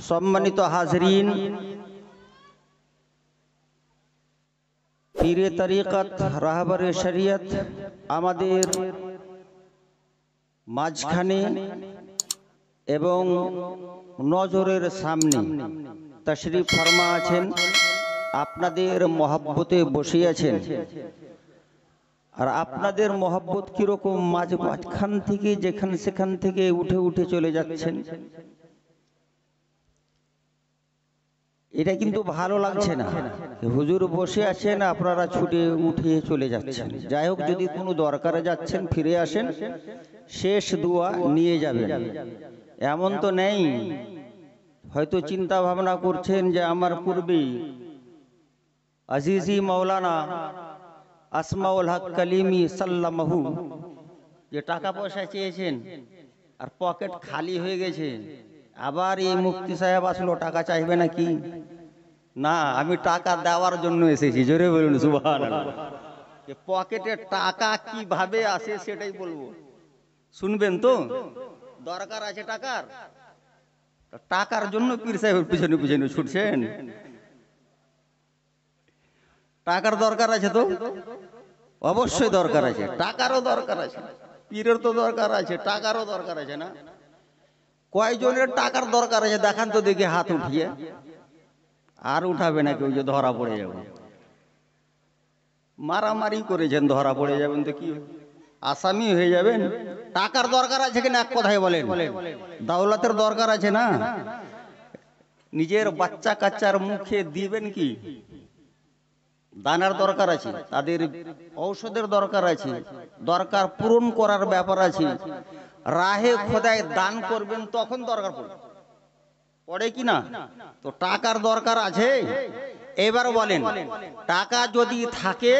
সম্মানিত হাজরিন, পীরে তরিকত রাহবরে শরিয়ত আমাদের মাঝখানে এবং নজরের সামনে তশরিফ ফরমা আছেন, আপনাদের মহব্বতে বসে আছেন। আর আপনাদের মহব্বত কিরকম, মাঝখান থেকে যেখান সেখান থেকে উঠে উঠে চলে যাচ্ছেন, এটা কিন্তু ভালো লাগছে না। হুজুর বসে আছেন, আপনারা ছুটে উঠে চলে যাচ্ছেন। যাই হোক, যদি কোনো দরকারে যাচ্ছেন ফিরে আসেন, শেষ দোয়া নিয়ে যাবেন। এমন তো নেই, হয়তো চিন্তা ভাবনা করছেন যে আমার পূর্বে আজিজি মাওলানা আসমাউল হক কালিমি সাল্লামাহু যে টাকা পয়সা চেয়েছেন আর পকেট খালি হয়ে গেছে, আবার এই মুফতি সাহেব আসলো টাকা চাইবে নাকি? না, আমি টাকা দেওয়ার জন্য এসেছি। জোরে বলুন সুবহানাল্লাহ। পকেটে টাকা কিভাবে আসে সেটাই বলবো, শুনবেন তো? দরকার আছে টাকার, টাকার জন্য পীর সাহেবের পিছনে পিছনে ছুটছেন। টাকার দরকার আছে তো অবশ্যই দরকার আছে, টাকারও দরকার আছে, পীরের তো দরকার আছে, টাকারও দরকার আছে। না, কয়জনের টাকার দরকার আছে দেখান তো দেখি হাত উঠিয়ে। আর উঠাবে না কেউ, যে ধরা পড়ে যাবে। মারামারি করেছেন, ধরা পড়ে যাবেন তো কি আসামি হয়ে যাবেন। টাকার দরকার আছে কিনা এক কথায় বলেন? দাওলাতের দরকার আছে না? নিজের বাচ্চা কাচ্চার মুখে দিবেন কি? দানার দরকার আছে, তাদের ঔষধের দরকার আছে, দরকার পূরণ করার ব্যাপার আছে। রাহে খোদায় দান করবেন, তখন দরকার পড়ে কি না? তো টাকার দরকার আছে। এবার বলেন, টাকা যদি থাকে,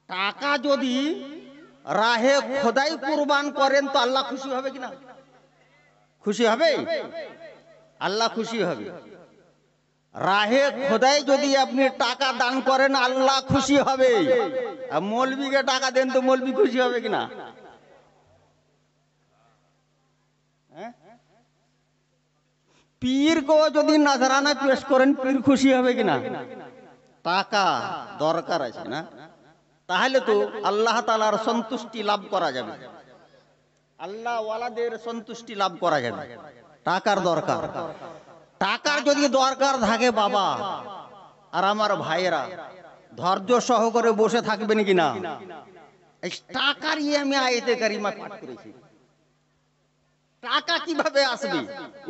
টাকা যদি রাহে খোদাই কুরবান করেন, তো আল্লাহ খুশি হবে কিনা? খুশি হবে, আল্লাহ খুশি হবে। রাহে খোদাই যদি আপনি টাকা দান করেন, আল্লাহ খুশি হবে। আর মৌলবীকে টাকা দেন তো মৌলবী খুশি হবে কিনা? পীরকে যদি নজরানা পেশ করেন, পীর খুশি হবে কিনা? টাকা দরকার আছে না? তাহলে তো আল্লাহ তাআলার সন্তুষ্টি লাভ করা যাবে, আল্লাহ ওয়ালাদের সন্তুষ্টি লাভ করা যাবে। টাকার দরকার, টাকার যদি দরকার থাকে বাবা আর আমার ভাইয়েরা, ধৈর্য সহকারে বসে থাকবেন কিনা? এই টাকার আমি আয়াতে কারিমা পাঠ করেছি। টাকা কিভাবে আসবে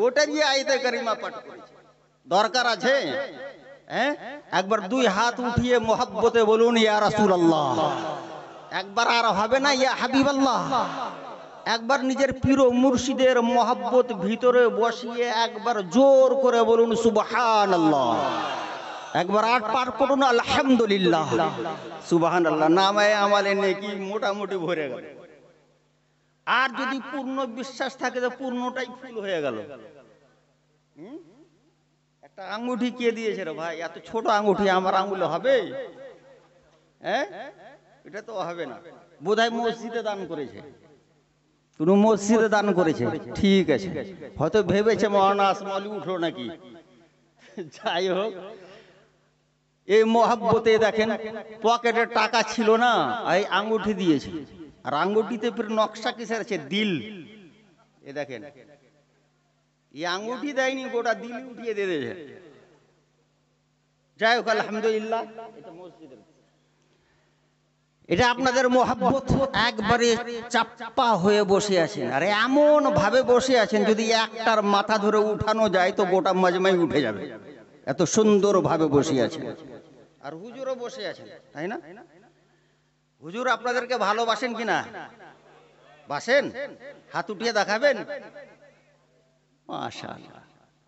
ওটা নিয়ে আয়াতে কারিমা পাঠ করেছি। দরকার আছে, একবার দুই হাত উঠিয়ে মোহাব্বতে বলুন ইয়া রাসূলুল্লাহ। একবার আর হবে না ইয়া হাবিবাল্লাহ। একবার নিজের পীর ও মুর্শিদের মোহাব্বত ভিতরে বসিয়ে একবার জোর করে বলুন সুবহানাল্লাহ। একবার আট পার করুন আলহামদুলিল্লাহ। সুবহানাল্লাহ। নামে আমালে নেকি মোটামুটি ভরে গেল। আর যদি পূর্ণ বিশ্বাস থাকে তো পূর্ণটাই ফুল হয়ে গেল। একটা আঙ্গুঠি কে দিয়েছে রে ভাই? এত ছোট আঙ্গুঠি আমার আঙ্গুলে হবে? এটা তো হবে না। বোধহয় মসজিদে দান করেছে, কোন মসজিদে দান করেছে। ঠিক আছে, হয়তো ভেবেছে মহানা আসমালি উঠলো নাকি। যাই হোক, এই মহাব্বতে দেখেন পকেটে টাকা ছিল না, এই আঙ্গুঠি দিয়েছে। আর আঙ্গুঠিতে ফির নকশা কিসের আছে? দিল। এ দেখেন, এই আঙ্গুঠি দেয়নি, গোটা দিল উঠিয়ে দিয়ে দিয়েছে। যাই হোক আলহামদুলিল্লাহ। এটা মসজিদের, এটা আপনাদের মহব্বত একবারে চাপ্পা হয়ে বসে আছেন। আর এমন ভাবে বসে আছেন, যদি একটার মাথা ধরে উঠানো যায় তো গোটা মাজমাই উঠে যাবে, এত সুন্দর ভাবে বসে আছেন। আর হুজুরও বসে আছেন, তাই না? হুজুর আপনাদেরকে ভালোবাসেন কিনা? বাসেন? হাত উঠিয়ে দেখাবেন। মাশাআল্লাহ,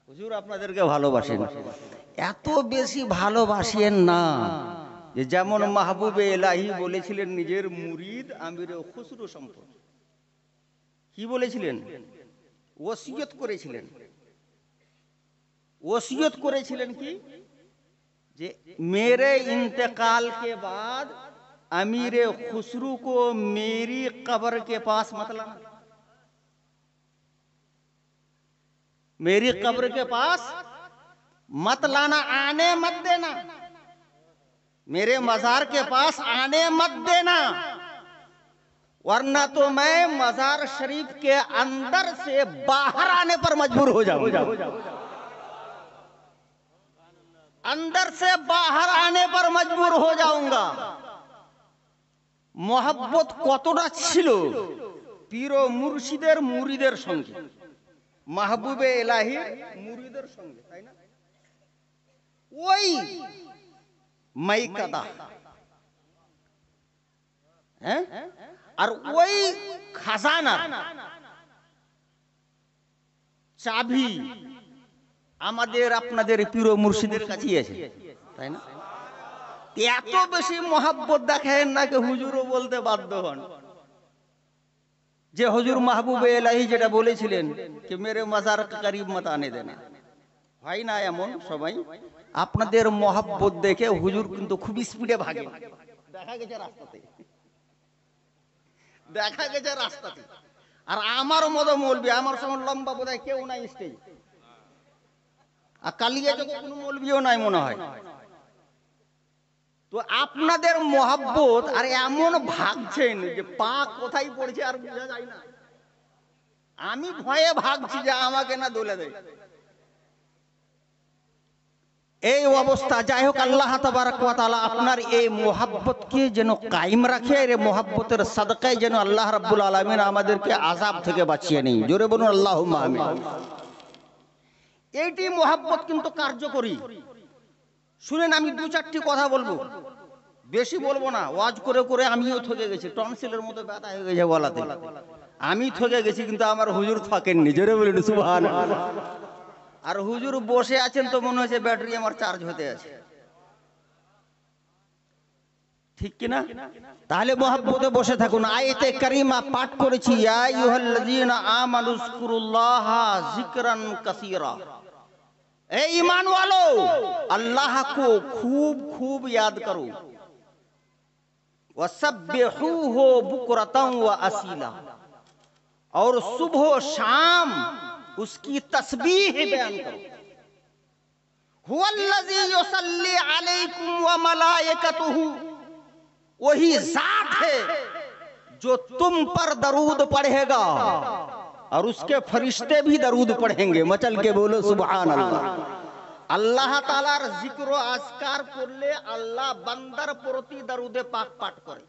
হুজুর আপনাদেরকে ভালোবাসেন। এত বেশি ভালোবাসেন না যে যেমন মাহবুবে এলাহি বলেছিলেন নিজের মুরিদ আমিরে খুসরু সম্পর্কে। কি বলেছিলেন? ওসিয়ত করেছিলেন। ওসিয়ত করেছিলেন কি? যে मेरे इंतकाल के बाद अमीर खुसरू को मेरी कब्र के पास मत लाना। मेरी कब्र के पास मत लाना, आने मत देना, मेरे मजार के पास आने मत देना, वरना तो मैं मजार शरीफ के अंदर से बाहर आने पर मजबूर हो जाऊंगा। अंदर से बाहर आने पर मजबूर हो जाऊंगा। मोहब्बत কতটা ছিল পীর ও মুর্শিদের মুরিদের সঙ্গে, মাহবুবে ইলাহির মুরিদের সঙ্গে, তাই না? ওই মাইকাদা, হ্যাঁ, আর ওই খাজানা চাবি আমাদের আপনাদের পীর ও মুর্শিদের কাছেই আছে, তাই না? এত বেশি মোহাব্বত দেখেন নাকি হুজুরও বলতে বাধ্য হন যে হুজুর মাহবুবে ইলাহি যেটা বলেছিলেন যে মেরে মাজার করিব মত আনে দেনা। হয় না এমন সবাই? আপনাদের মোহাব্বত দেখে হুজুর কিন্তু খুব স্পিডে ভাগে, দেখা গেছে রাস্তাতে, দেখা গেছে রাস্তাতে। আর আমার মতো মৌলবি, আমার সঙ্গে লম্বা বোধহয় কেউ নাই স্টেজ, আর কালিয়া যখন কোনো মৌলবিও নাই মনে হয়। তো আপনাদের মোহাব্বত আর এমন ভাগছেন যে পা কোথায় পড়ছে আর বোঝা যায় না। আমি ভয়ে ভাগছি যে আমাকে না দোলে দেয়। এই অবস্থা। যাই হোক, আল্লাহ তাবারক ওয়া তাআলা আপনার এই মোহাব্বতকে যেন কায়েম রাখে, আর এই মোহাব্বতের সাদকায় যেন আল্লাহ রাব্বুল আলামিন আমাদেরকে আযাব থেকে বাঁচিয়ে নেয়। জোরে বলুন আল্লাহুম্মা আমিন। এইটি মোহাব্বত কিন্তু কার্যকরী। শুনেন, আমি দু চারটি কথা বলবো, বেশি বলবো না। ওয়াজ করে করে আমিও থকে গেছি, টনসিলের মতো ব্যথা হয়ে গেছে গলাতে। আমি থকে গেছি, কিন্তু আমার হুজুর থাকেননি। জোরে বলুন সুবহানাল্লাহ। আর হুজুর বসে আছেন তো মনে হচ্ছে ব্যাটারি আমার চার্জ হতে আছে, ঠিক কিনা? তাহলে মোহাব্বতে বসে থাকুন। আয়াতে কারিমা পাঠ করেছি, ইয়া আইয়ুহাল্লাযীনা আমানুযকুরুল্লাহা যিকরান কাসীরা। ए ईमान वालों, अल्लाह को खूब खूब याद करो। वसब्बिहूहु बुकरतन व असीला, और सुबह शाम उसकी तस्बीह बयान करो। हुवल्लज़ी युसल्ली अलैकुम व मलाइकतुहु, वही जात है जो तुम पर दरूद पढ़ेगा और उसके फरिश्ते भी दरूद पढ़ेंगे। मचल के बोलो सुभान अल्लाह। আল্লাহ তাআলার জিক্র আজকার করলে আল্লাহ বান্দার প্রতি দরুদে পাক পাঠ করে।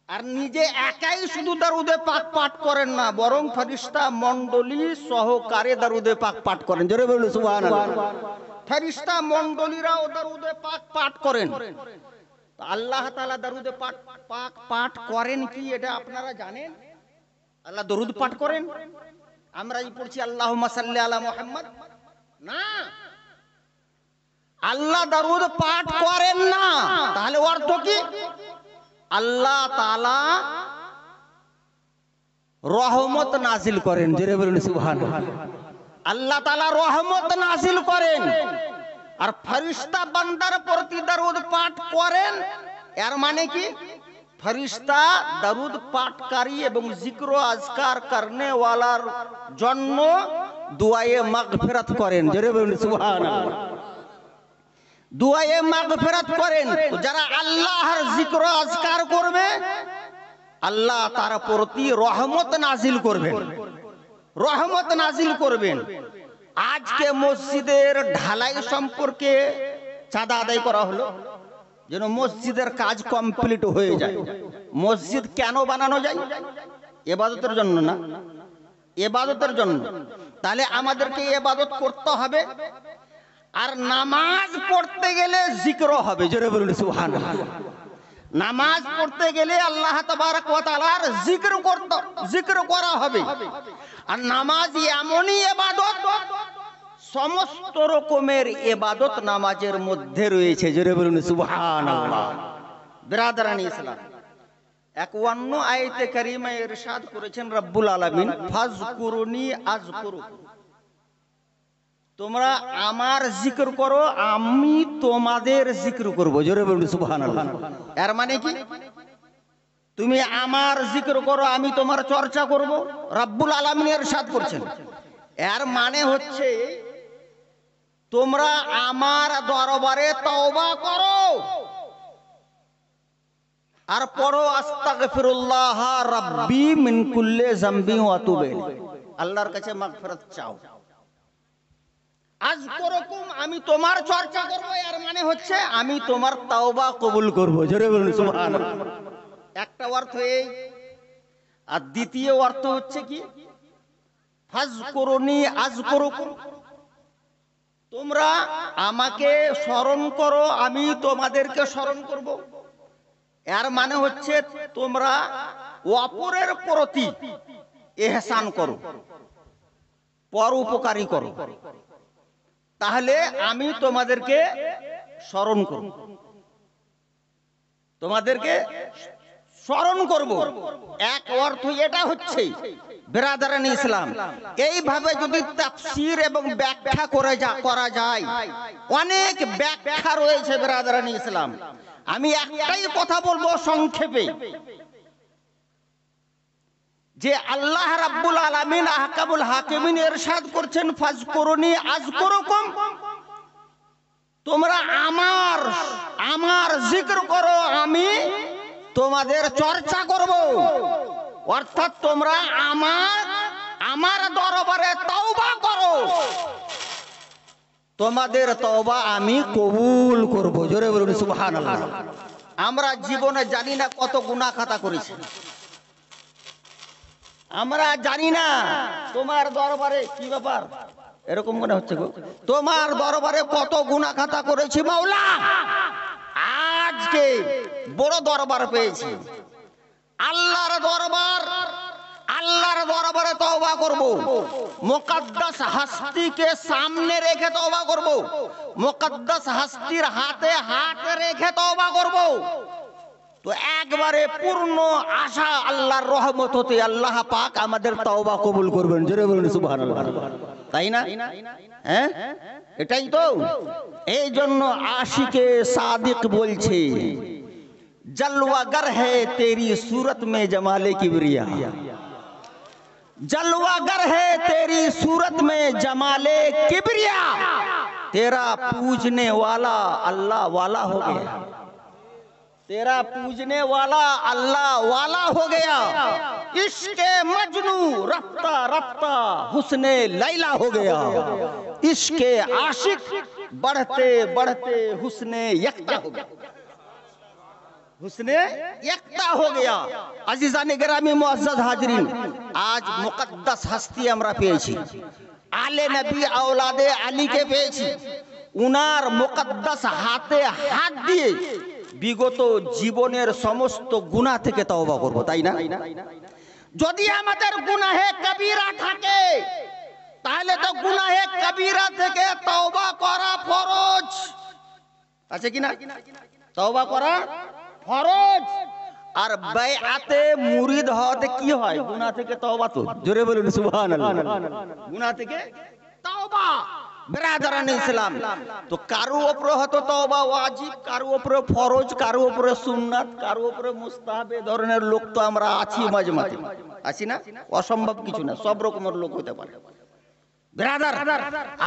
আর নিজে একাই শুধু দরুদে পাক পাঠ করেন না, বরং ফেরেশতা মণ্ডলী সহকারে দরুদে পাক পাঠ করেন। জোরে বলুন সুবহানাল্লাহ। ফেরেশতা মণ্ডলীরাও দরুদে পাক পাঠ করেন। তো আল্লাহ তাআলা দরুদে পাক পাঠ করেন কি এটা আপনারা জানেন? আল্লাহ দরুদ পাঠ করেন। আমরা এই পড়ছি আল্লাহুম্মা সাল্লি আলা মুহাম্মদ, না, আল্লাহ দরুদ পাঠ করেন না। তাহলে অর্থ কি? আল্লাহ তাআলা রহমত নাজিল করেন। জোরে বলুন সুবহানাল্লাহ। আল্লাহ তাআলা রহমত নাজিল করেন, আর ফেরেশতা বান্দার প্রতি দরুদ পাঠ করেন। এর মানে কি? ফেরেশতা দরুদ পাঠকারী এবং জিক্র আজকার করনে ওয়ালার জন্য দুআয়ে মাগফিরাত করেন। জোরে বলুন সুবহানাল্লাহ। দুআয়ে মাগফিরাত করেন। যারা আল্লাহর জিক্র আজকার করবে, আল্লাহ তার প্রতি রহমত নাজিল করবেন, রহমত নাজিল করবেন। আজকে মসজিদের ঢালাই সম্পর্কে চাঁদা আদায় করা হলো যেন মসজিদের কাজ কমপ্লিট হয়ে যায়। মসজিদ কেন বানানো যায়? ইবাদতের জন্য না, ইবাদতের জন্য। তাহলে আমাদেরকে ইবাদত করতে হবে, আর নামাজ পড়তে গেলে জিক্র হবে। জোরে বলুন সুবহানাল্লাহ। নামাজ পড়তে গেলে আল্লাহ তাবারক ওয়া তাআলার জিক্র করা হবে। আর নামাজ এমনই ইবাদত, সমস্ত রকমের ইবাদত নামাজের মধ্যে রয়েছে। জোরে বলুন সুবহানাল্লাহ। বিরাদরানি ইসলাম, 51 আয়াতে কারিমায় ইরশাদ করেছেন রব্বুল আলামিন, ফাজকুরুনি আযকুরুকুম। তোমরা আমার জিকির করো, আমি তোমাদের জিকির করব। জোরে বলুন সুবহানাল্লাহ। এর মানে কি? তুমি আমার জিকির করো, আমি তোমার চর্চা করব। রব্বুল আলামিন ইরশাদ করছেন, এর মানে হচ্ছে তোমরা আমার দরবারে তওবা করো আর পড়ো আস্তাগফিরুল্লাহ রাব্বি মিন কুল্লি যামবি ওয়া আতুবু ইলাইহি, আল্লাহর কাছে মাগফিরাত চাও। আযকুরুকুম, আমি তোমার চর্চা করব, এর মানে হচ্ছে আমি তোমার তওবা কবুল করব। জোরে বলুন সুবহানাল্লাহ। একটা অর্থ এই, আর দ্বিতীয় অর্থ হচ্ছে কি, ফাজকুরুনি আযকুরুকুম, তোমরা আমাকে স্মরণ করো, আমি তোমাদেরকে স্মরণ করব। এর মানে হচ্ছে তোমরা অপরের প্রতি ইহসান করো, পর উপকারী করো, তাহলে আমি তোমাদেরকে স্মরণ করব, তোমাদেরকে স্মরণ করব। এক অর্থ এটা হচ্ছে বিরাদরানে ইসলাম। এইভাবে যদি তাফসীর এবং ব্যাখ্যা করা যায়, অনেক ব্যাখ্যা রয়েছে বিরাদরানে ইসলাম। আমি একটাই কথা বলবো সংক্ষেপে, যে আল্লাহ রাব্বুল আলামিন আহকামুল হাকিমিন ইরশাদ করছেন ফাজকুরুনি আযকুরুকুম, তোমরা আমার জিকির করো, আমি তোমাদের চর্চা করব। অর্থাৎ তোমরা আমার দরবারে তওবা করো, তোমাদের তওবা আমি কবুল করব। জোরে বলুন সুবহানাল্লাহ। আমরা জীবনে জানি না কত গুনাহ খাতা করেছি, আমরা জানি না তোমার দরবারে কি ব্যাপার, এরকম মনে হচ্ছে গো, তোমার দরবারে কত গুনাহ খাতা করেছি মাওলা। আজকে বড় দরবার পেয়েছি, আল্লাহর দরবারে তওবা করব, মুকদ্দাস হস্তিকে সামনে রেখে তওবা করব, মুকদ্দাস হস্তির হাতে হাত রেখে তওবা করব। তো একবারে পূর্ণ আশা আল্লাহর রহমত হতে আল্লাহ পাক আমাদের তওবা কবুল করবেন। জোরে বলুন সুবহানাল্লাহ। তাই না? হ্যাঁ, এটাই তো। এই জন্য আশিকে সাদিক বলছে, জলওয়াगर है तेरी सूरत में जमाले किबरिया, जलवागर है तेरी सूरत में जमाले किबरिया, तेरा पूजने वाला अल्लाह वाला हो गया, तेरा पूजने वाला अल्लाह वाला हो गया, इश्के मजनू रफ्ता रफ्ता हुस्ने लैला हो गया, इश्के आशिक बढ़ते बढ़ते हुस्ने यक्ता हो गया, हुस्ने यक्ता हो गया। अजीजाने गिरामी मुअज्जज हाजरीन, आज मुकद्दस हस्ती আমরা পেয়েছি, আলে নবী আওলাদে আলীকে পেয়েছি। উনার মুকদ্দস হাতে হাত দিয়ে বিগত জীবনের সমস্ত গুনাহ থেকে তওবা করব, তাই না? যদি আমাদের গুনাহে কবিরা থাকে, তাহলে তো গুনাহে কবিরা থেকে তওবা করা ফরজ আছে কি না? তওবা করা ফরজ। আর বাইআতে মুরিদ হওয়াতে কি হয়? গুনাহ থেকে তওবা। তো জোরে বলুন সুবহানাল্লাহ। গুনাহ থেকে তওবা বিরাদরানে ইসলাম। তো কারো উপরে হয়তো তওবা ওয়াজিব, কারো উপরে ফরজ, কারো উপরে সুন্নাত, কারো উপরে মুস্তাহাব। এই ধরনের লোক তো আমরা আছি, মাঝে মাঝে আছি না? অসম্ভব কিছু না, সব রকমের লোক হতে পারে। ব্রাদার,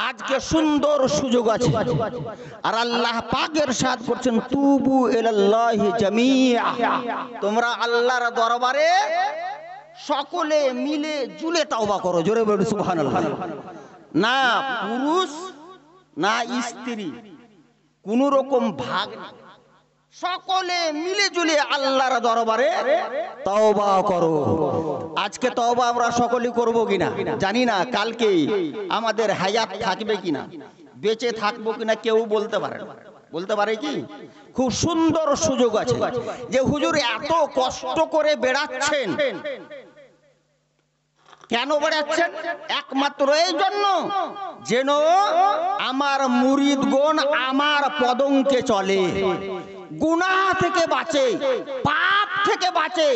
আজকে সুন্দর সুযোগ আছে, আর আল্লাহ পাক ইরশাদ করছেন তুবু ইলাল্লাহি জামিআ, তোমরা আল্লাহর দরবারে সকলে মিলে জুলে তওবা করো। জোরে বলুন সুবহানাল্লাহ। না পুরুষ না স্ত্রী, কোন রকম ভাগ নেই, সকলে মিলে জুলে আল্লাহর দরবারে তওবা করো। আজকে তওবা আমরা সকলেই করব কিনা জানি না, কালকে আমাদের হায়াত থাকবে কিনা, বেঁচে থাকবো কিনা কেউ বলতে পারে না। বলতে পারে কি? খুব সুন্দর সুযোগ আছে যে হুজুর এত কষ্ট করে বেড়াচ্ছেন, কেন বেড়াচ্ছেন? একমাত্র এই জন্য যেন আমার মুরিদগণ আমার পদঙ্কে চলে, গুনাহ থেকে বাঁচে, পাপ থেকে বাঁচে।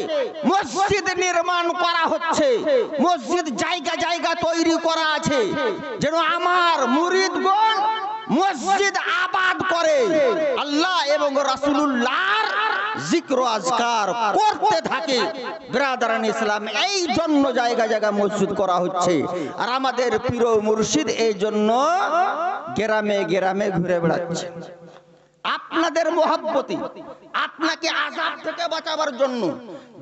মসজিদ নির্মাণ করা হচ্ছে, মসজিদ জায়গা জায়গা তৈরি করা আছে, যেন আমার মুরিদগণ মসজিদ আবাদ করে, আল্লাহ এবং রাসূলুল্লাহর জিক্র আজকার করতে থাকে। বিরাদারান ইসলাম, এই জন্য জায়গা জায়গা মসজিদ করা হচ্ছে। আর আমাদের পীর মুর্শিদ এই জন্য গ্রামে গ্রামে ঘুরে বেড়াচ্ছে। আপনাদের মহব্বতে আপনাকে আযাব থেকে বাঁচাবার জন্য,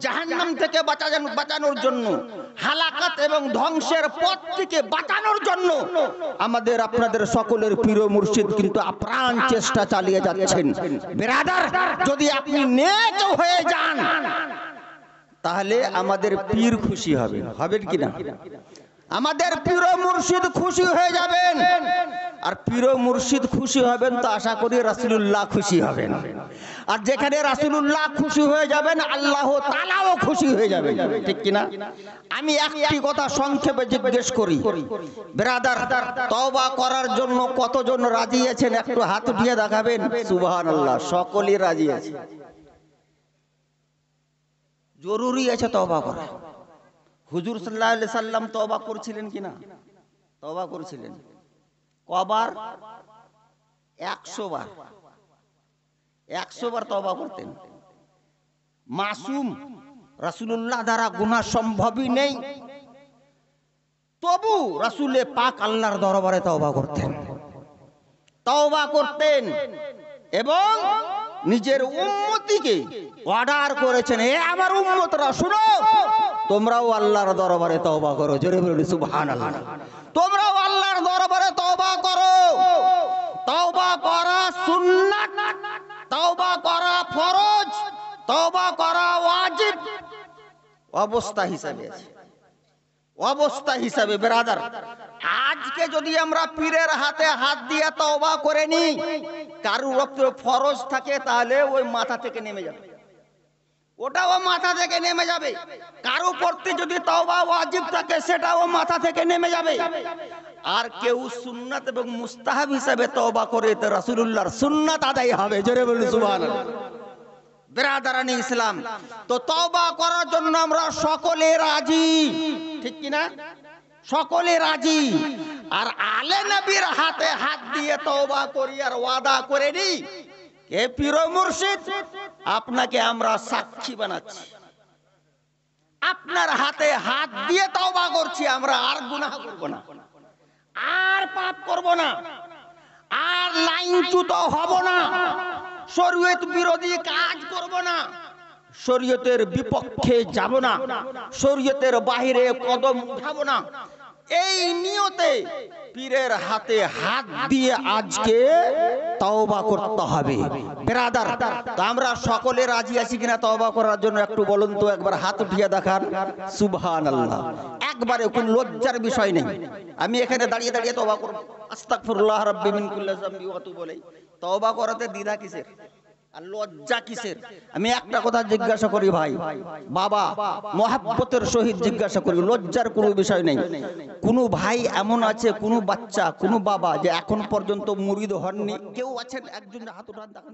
জাহান্নাম থেকে বাঁচানোর জন্য, হালাকাত এবং ধ্বংসের পথ থেকে বাঁচানোর জন্য আমাদের আপনাদের সকলের পীর মুর্শিদ কিন্তু আপ্রাণ চেষ্টা চালিয়ে যাচ্ছেন। বিরাদার, যদি আপনি নেক হয়ে যান তাহলে আমাদের পীর খুশি হবেন, হবেন কিনা? আমাদের পীর মুর্শিদ খুশি হয়ে যাবেন। আর পীর মুর্শিদ খুশি হবেন তো আশা করি রাসূলুল্লাহ খুশি হবেন। আর যেখানে রাসূলুল্লাহ খুশি হয়ে যাবেন, আল্লাহ তাআলাও খুশি হয়ে যাবেন, ঠিক কিনা? আমি একটি কথা সংক্ষেপে জিজ্ঞেস করি, ব্রাদার, তওবা করার জন্য কতজন রাজি আছেন? একটু হাত উঠিয়ে দেখাবেন। সুবহানাল্লাহ, সকলেই রাজি আছে। জরুরি আছে তওবা করা। হুজুর সাল্লাল্লাহু আলাইহি সাল্লাম তওবা করছিলেন কিনা? তওবা করছিলেন। কবার? 100 বার। 100 বার তওবা করতেন। মাসুম, রাসূলুল্লাহ দ্বারা গুনাহ সম্ভবই নেই, তবু রাসূলে পাক আল্লাহর দরবারে তওবা করতেন। তওবা করতেন এবং নিজের উম্মতিকে অর্ডার করেছেন, হে আমার উম্মতরা শুনো, তোমরাও আল্লাহর দরবারে তওবা করো। জোরে বলুন সুবহানাল্লাহ। তোমরাও আল্লাহর দরবারে তওবা করো। তওবা করা সুন্নাত, তওবা করা ফরজ, তওবা করা ওয়াজিব। অবস্থা হিসাবে আছে, অবস্থা হিসাবে। ব্রাদার, আজকে যদি আমরা পীরের হাতে হাত দিয়ে তওবা করে নি, কারোর রক্তে ফরজ থাকে তাহলে ওই মাথা থেকে নেমে যাবে, ওটাও মাথা থেকে নেমে যাবে। কারো পড়তে যদি তওবা ওয়াজিব থাকে সেটাও মাথা থেকে নেমে যাবে। আর কেউ সুন্নাত এবং মুস্তাহাব হিসাবে তওবা করে তো রাসূলুল্লাহর সুন্নাত আদায় হবে। জোরে বলুন সুবহানাল্লাহ। বিরাদারানি ইসলাম, তো তওবা করার জন্য আমরা সকলে রাজি, ঠিক কিনা? সকলে রাজি। আর আলে নবীর হাতে হাত দিয়ে তওবা করি আর ওয়াদা করে নি, কে পীর মুর্শিদ, আপনাকে আমরা সাক্ষী বানাচ্ছি, আপনার হাতে হাত দিয়ে তওবা করছি, আমরা আর গুনাহ করব না, আর পাপ করব না, আর লাইনচ্যুত হব না, শরীয়ত বিরোধী কাজ করব না, শরীয়তের বিপক্ষে যাব না, শরীয়তের বাইরে কদম উঠাবো না। এই নিয়তে পীরের হাতে হাত দিয়ে আজকে তওবা করতে হবে। ব্রাদার, তো আমরা সকলে রাজি আছি কিনা তওবা করার জন্য? একটু বলুন তো, একবার হাত উঠিয়ে দেখান। সুবহানাল্লাহ। একবারে কোন লজ্জার বিষয় নেই। আমি এখানে দাঁড়িয়ে দাঁড়িয়ে তওবা করব, আস্তাগফিরুল্লাহ রাব্বি মিন কুল্লি যামবি ওয়া আতুবু ইলাইহি। তওবা করাতে দ্বিধা কিসের আর লজ্জা কিসের? আমি একটা কথা জিজ্ঞাসা করি ভাই, বাবা, মহব্বতের সহিত জিজ্ঞাসা করি, লজ্জার কোনো বিষয় নেই। কোন ভাই এমন আছে, কোন বাচ্চা, কোন বাবা যে এখন পর্যন্ত মুরিদ হননি? কেউ আছেন? একজন হাত উঠান দেখান।